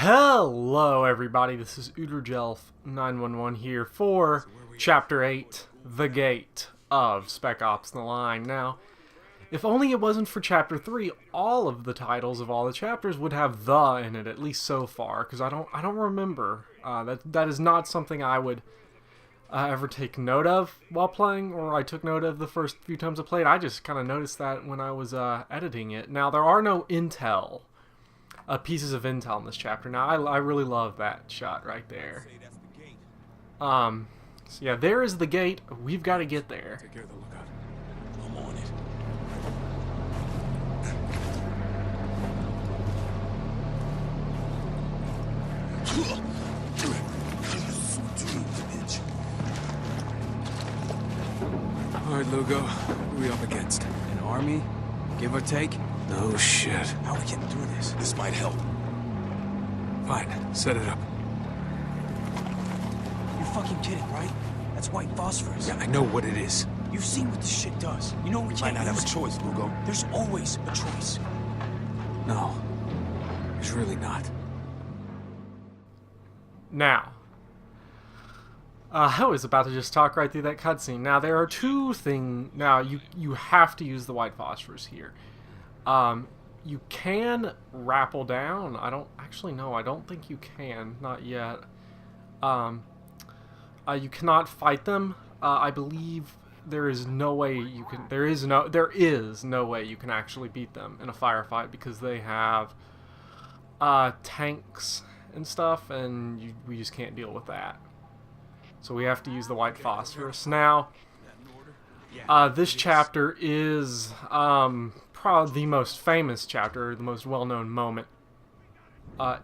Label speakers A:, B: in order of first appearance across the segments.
A: Hello everybody, this is Udrgelf911 here for Chapter 8, The Gate of Spec Ops The Line. Now, if only it wasn't for Chapter 3, all of the titles of all the chapters would have "the" in it, at least so far, because I don't remember. That is not something I would ever take note of while playing, or I took note of the first few times I played. I just kind of noticed that when I was editing it. Now, there are no intel. Pieces of intel in this chapter. Now, I really love that shot right there. So yeah, there is the gate. We've got to get there.
B: Take care of the lookout. I'm on it. All right, Lugo. Who are we up against? An army? Give or take? No shit. How are we getting through this? This might help. Fine. Set it up.
C: You're fucking kidding, right? That's white phosphorus.
B: Yeah, I know what it is.
C: You've seen what this shit does. You know we
B: Might
C: can't
B: not have a
C: use it.
B: choice, Lugo.
C: There's always a choice.
B: No. There's really not.
A: Now, I was about to just talk right through that cutscene. Now, there are two things. Now, you have to use the white phosphorus here. You can rappel down. I don't actually know. I don't think you can. Not yet. You cannot fight them. I believe there is no way you can. There is no way you can actually beat them in a firefight because they have tanks and stuff, and we just can't deal with that. So we have to use the white phosphorus. Now, this chapter is probably the most famous chapter, the most well-known moment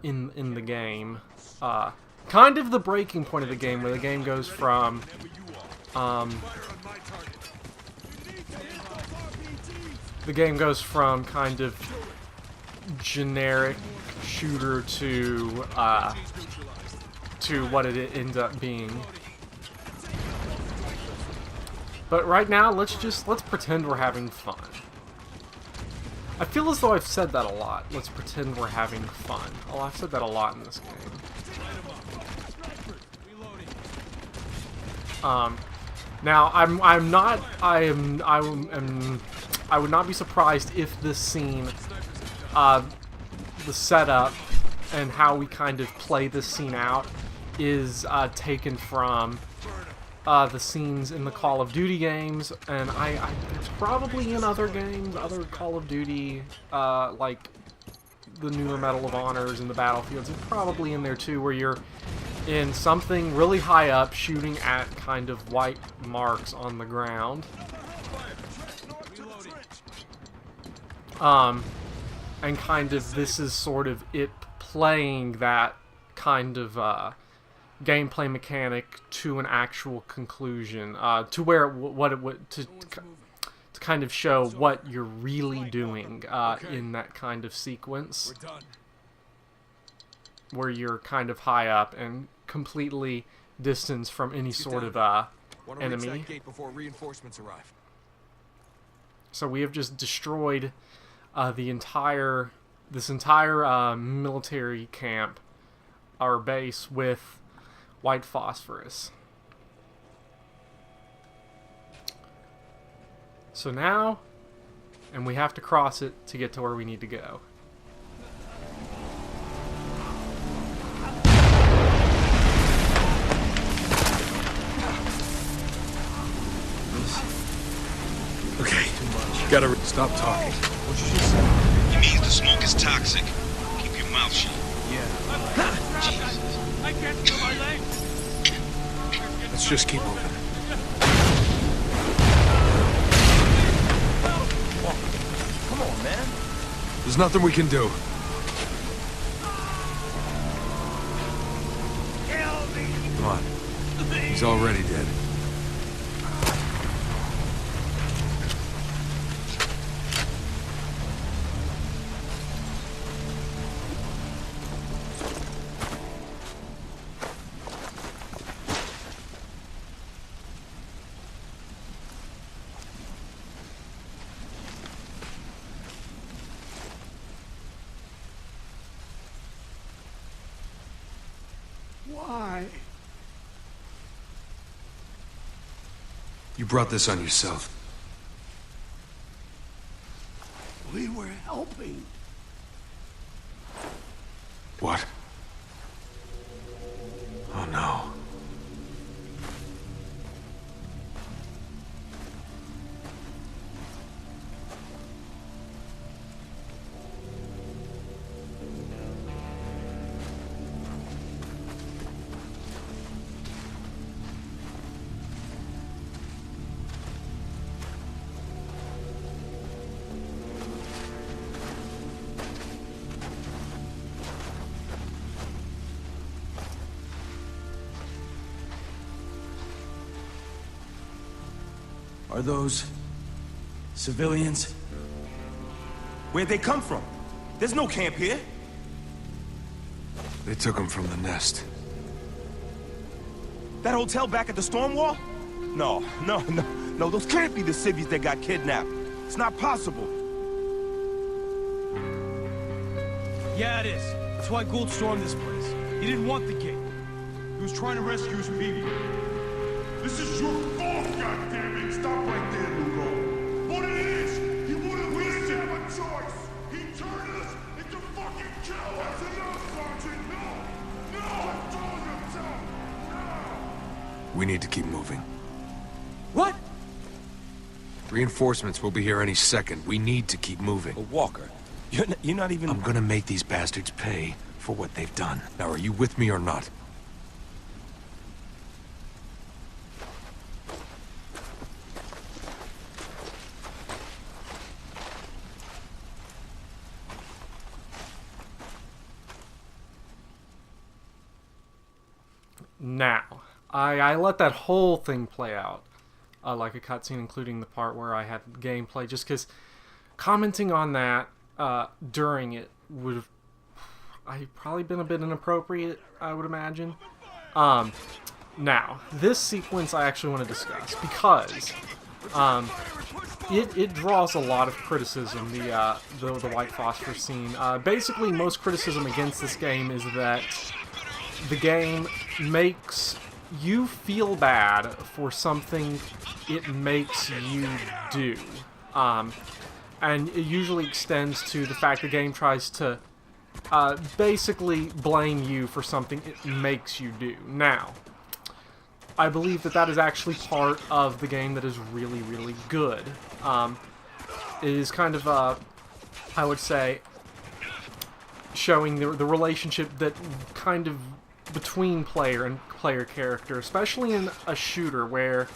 A: in the game. Kind of the breaking point of the game, where the game goes from kind of generic shooter to what it ends up being. But right now, let's pretend we're having fun. I feel as though I've said that a lot. Let's pretend we're having fun. Oh, I've said that a lot in this game. Now I would not be surprised if this scene, the setup and how we kind of play this scene out is taken from the scenes in the Call of Duty games, and it's probably in other games, other Call of Duty, like the newer Medal of Honors and the Battlefields. It's probably in there too, where you're in something really high up, shooting at kind of white marks on the ground. And kind of this is sort of it playing that kind of gameplay mechanic to an actual conclusion, to where what it would to kind of show what you're really doing in that kind of sequence, where you're kind of high up and completely distanced from any sort of enemy. So we have just destroyed this entire military camp, our base, with white phosphorus. So now, and we have to cross it to get to where we need to go.
B: Okay. Gotta stop talking.
C: What you just said?
D: It means the smoke is toxic. Keep your mouth shut.
C: Yeah.
D: Jesus.
E: I can't feel my legs.
B: Let's just keep moving.
C: Come on, man.
B: There's nothing we can do. Come on. He's already dead.
E: Why?
B: You brought this on yourself.
E: We were helping.
B: What? Oh no.
C: Are those civilians? Where'd they come from? There's no camp here.
B: They took him from the nest.
C: That hotel back at the storm wall? No, those can't be the civvies that got kidnapped. It's not possible.
F: Yeah, it is. That's why Gould stormed this place. He didn't want the gate.
E: He was trying to rescue his people. This is your fault, goddammit! Stop right there, Lugo. What it is, he wouldn't listen. Have a choice. He turned us into fucking cowards. That's enough, Sergeant. No, control yourself. No.
B: We need to keep moving.
C: What?
B: Reinforcements will be here any second. We need to keep moving.
C: But Walker, you're not even...
B: I'm gonna make these bastards pay for what they've done. Now, are you with me or not?
A: Now, I let that whole thing play out like a cutscene, including the part where I had gameplay, just because commenting on that during it would have probably been a bit inappropriate, I would imagine. Now, this sequence I actually want to discuss, because it draws a lot of criticism, the white phosphorus scene. Basically, most criticism against this game is that the game makes you feel bad for something it makes you do. And it usually extends to the fact the game tries to basically blame you for something it makes you do. Now, I believe that is actually part of the game that is really, really good. It is kind of, I would say, showing the relationship that kind of between player and player character, especially in a shooter where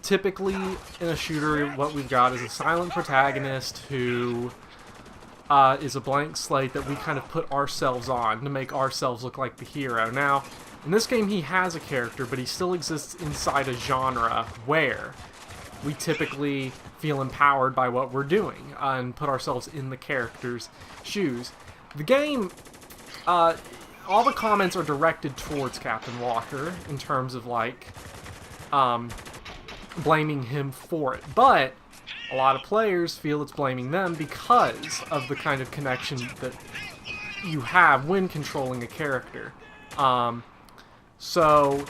A: typically in a shooter what we've got is a silent protagonist who is a blank slate that we kind of put ourselves on to make ourselves look like the hero. Now, in this game he has a character, but he still exists inside a genre where we typically feel empowered by what we're doing and put ourselves in the character's shoes. The game, all the comments are directed towards Captain Walker in terms of, like, blaming him for it. But a lot of players feel it's blaming them because of the kind of connection that you have when controlling a character. So,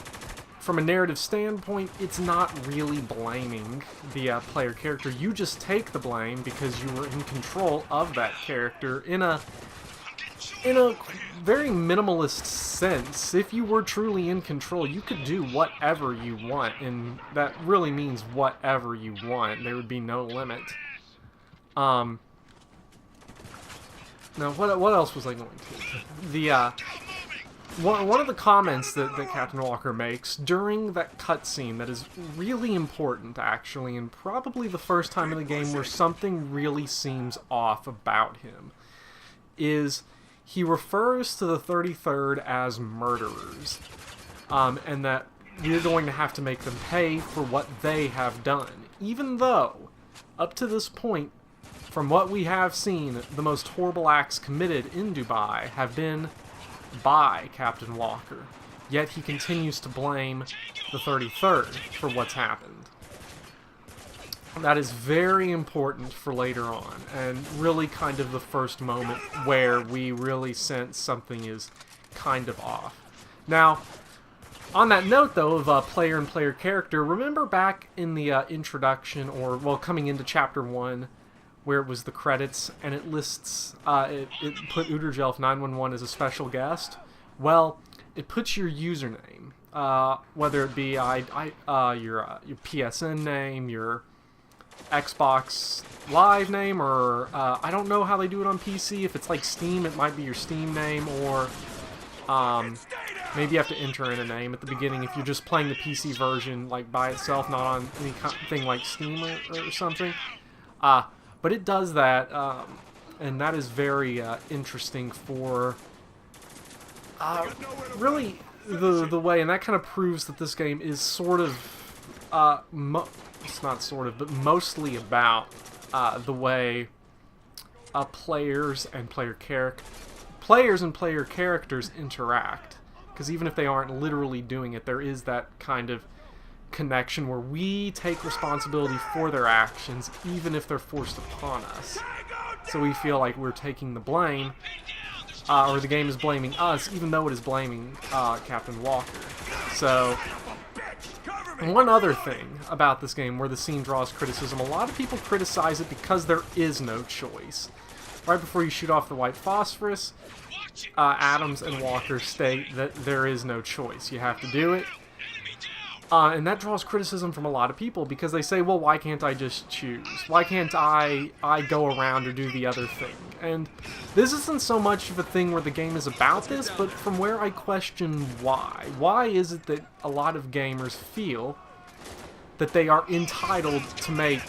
A: from a narrative standpoint, it's not really blaming the player character. You just take the blame because you were in control of that character in a very minimalist sense. If you were truly in control, you could do whatever you want, and that really means whatever you want. There would be no limit. Now, what else was I going to? One of the comments that Captain Walker makes during that cutscene that is really important, actually, and probably the first time in the game where something really seems off about him, is he refers to the 33rd as murderers, and that we're going to have to make them pay for what they have done. Even though, up to this point, from what we have seen, the most horrible acts committed in Dubai have been by Captain Walker. Yet he continues to blame the 33rd for what's happened. That is very important for later on, and really kind of the first moment where we really sense something is kind of off. Now, on that note, though, of player and player character, remember back in the introduction, or, well, coming into Chapter 1, where it was the credits, and it lists, it put Uderjelf 911 as a special guest? Well, it puts your username, whether it be your PSN name, your Xbox Live name, or I don't know how they do it on PC. If it's like Steam, it might be your Steam name, or maybe you have to enter in a name at the beginning if you're just playing the PC version like by itself, not on anything like Steam or something. But it does that, and that is very interesting for really the way, and that kind of proves that this game is sort of it's not sort of, but mostly about the way players and player characters interact. Because even if they aren't literally doing it, there is that kind of connection where we take responsibility for their actions, even if they're forced upon us. So we feel like we're taking the blame, or the game is blaming us, even though it is blaming Captain Walker. So, one other thing about this game where the scene draws criticism, a lot of people criticize it because there is no choice. Right before you shoot off the white phosphorus, Adams and Walker state that there is no choice. You have to do it. And that draws criticism from a lot of people because they say, well, why can't I just choose? Why can't I go around or do the other thing? And this isn't so much of a thing where the game is about this, but from where I question why. Why is it that a lot of gamers feel that they are entitled to make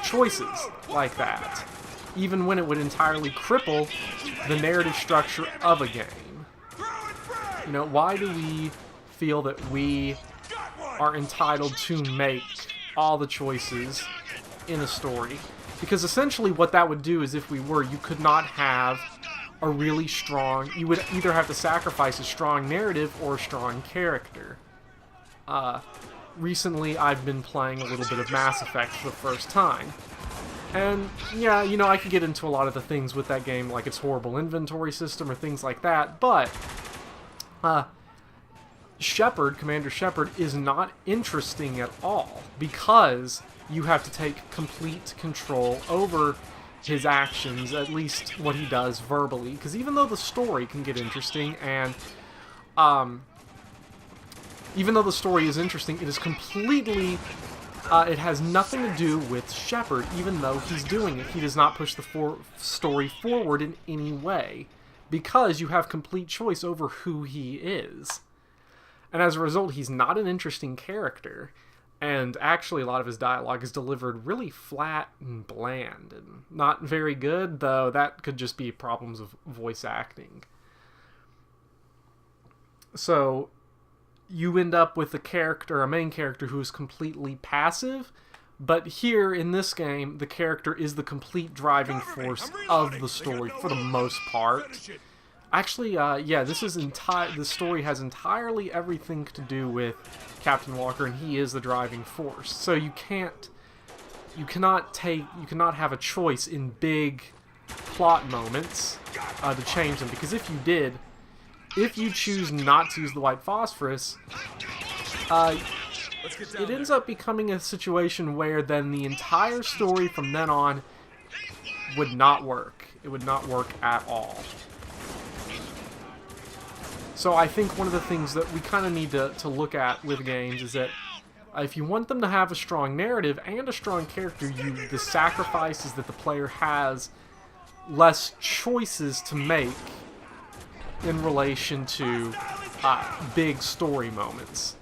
A: choices like that, even when it would entirely cripple the narrative structure of a game? You know, why do we feel that we are entitled to make all the choices in a story? Because essentially what that would do is, if we were, you could not have a really strong, you would either have to sacrifice a strong narrative or a strong character. Recently I've been playing a little bit of Mass Effect for the first time. And yeah, you know, I could get into a lot of the things with that game, like its horrible inventory system or things like that, but Shepard, Commander Shepard, is not interesting at all because you have to take complete control over his actions, at least what he does verbally. Because even though the story can get interesting, and even though the story is interesting, it is completely, it has nothing to do with Shepard, even though he's doing it. He does not push the story forward in any way, because you have complete choice over who he is. And as a result, he's not an interesting character. And actually, a lot of his dialogue is delivered really flat and bland, and not very good, though that could just be problems of voice acting. So, you end up with a main character who is completely passive, but here, in this game, the character is the complete driving force of the story, for the most part. Actually, yeah, the story has entirely everything to do with Captain Walker, and he is the driving force. So you cannot have a choice in big plot moments to change them, because if you did, if you choose not to use the white phosphorus, it ends up becoming a situation where then the entire story from then on would not work. It would not work at all. So I think one of the things that we kind of need to look at with games is that if you want them to have a strong narrative and a strong character, the sacrifices that the player has less choices to make in relation to big story moments.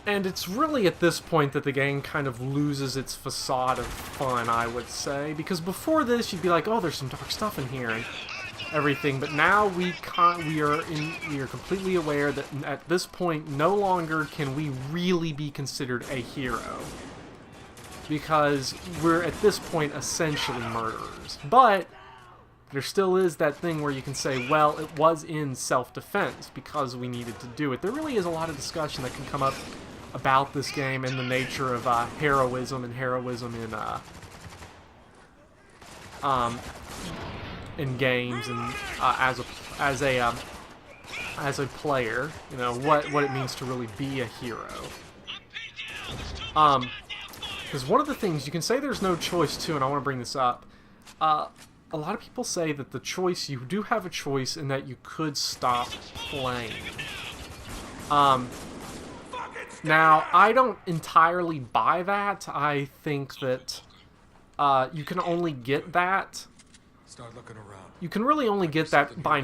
A: And it's really at this point that the game kind of loses its facade of fun, I would say. Because before this, you'd be like, oh, there's some dark stuff in here and everything. But now we are completely aware that at this point, no longer can we really be considered a hero. Because we're, at this point, essentially murderers. But there still is that thing where you can say, well, it was in self-defense because we needed to do it. There really is a lot of discussion that can come up about this game and the nature of heroism and heroism in games and as a player, you know, what it means to really be a hero. Because one of the things you can say there's no choice too, and I want to bring this up. A lot of people say that the choice, you do have a choice in that you could stop playing. Now, I don't entirely buy that. I think that you can only get that.
B: Start looking around.
A: You can really only get that by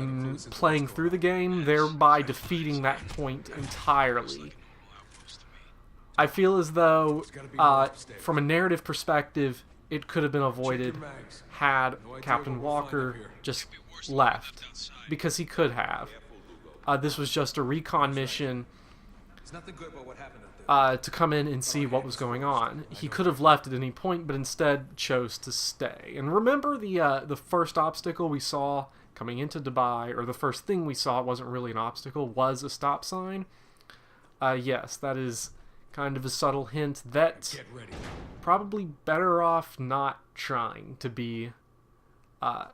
A: playing through the game, thereby defeating that point entirely. I feel as though, from a narrative perspective, it could have been avoided had Captain Walker just left, because he could have. This was just a recon mission to come in and see what was going on. He could have left at any point, but instead chose to stay. And remember the first obstacle we saw coming into Dubai, or the first thing we saw, it wasn't really an obstacle, was a stop sign? Yes, that is kind of a subtle hint that probably better off not trying to be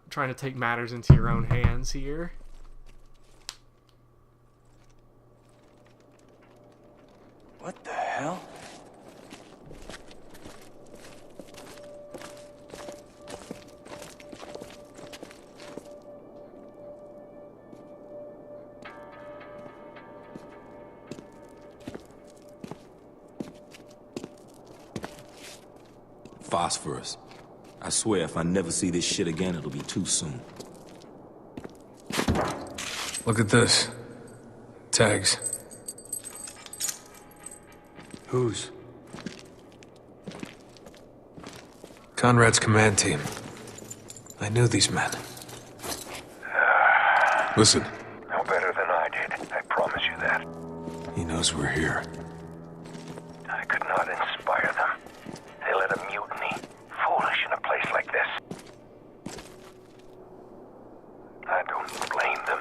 A: trying to take matters into your own hands here.
C: What the hell? Phosphorus. I swear if I never see this shit again, it'll be too soon.
B: Look at this. Tags. Whose? Conrad's command team. I knew these men. Listen.
G: No better than I did. I promise you that.
B: He knows we're here.
G: I could not inspire them. They led a mutiny. Foolish in a place like this. I don't blame them.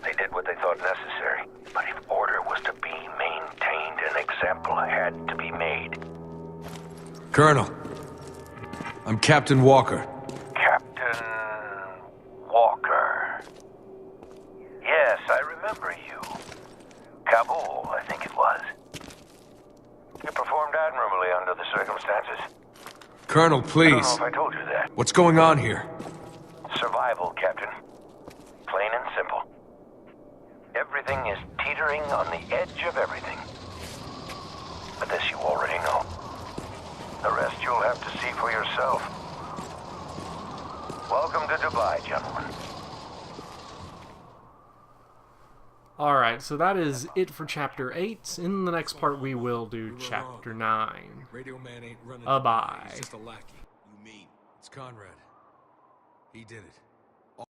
G: They did what they thought necessary. But if order was to be maintained, an example had to be made.
B: Colonel. I'm Captain Walker.
G: Captain Walker. Yes, I remember you. Kabul, I think it was. You performed admirably under the circumstances.
B: Colonel,
G: I don't
B: please.
G: know if I told you that.
B: What's going on here?
G: Survival, Captain. Plain and simple. Everything is teetering on the edge of everything. But this you already know. The rest you'll have to see for yourself. Welcome to Dubai, gentlemen.
A: Alright, so that is it for Chapter 8. In the next part, we will do Chapter 9.
B: Radio man ain't running.
A: Bye.
B: He's just a lackey. You mean? It's Conrad. He did it.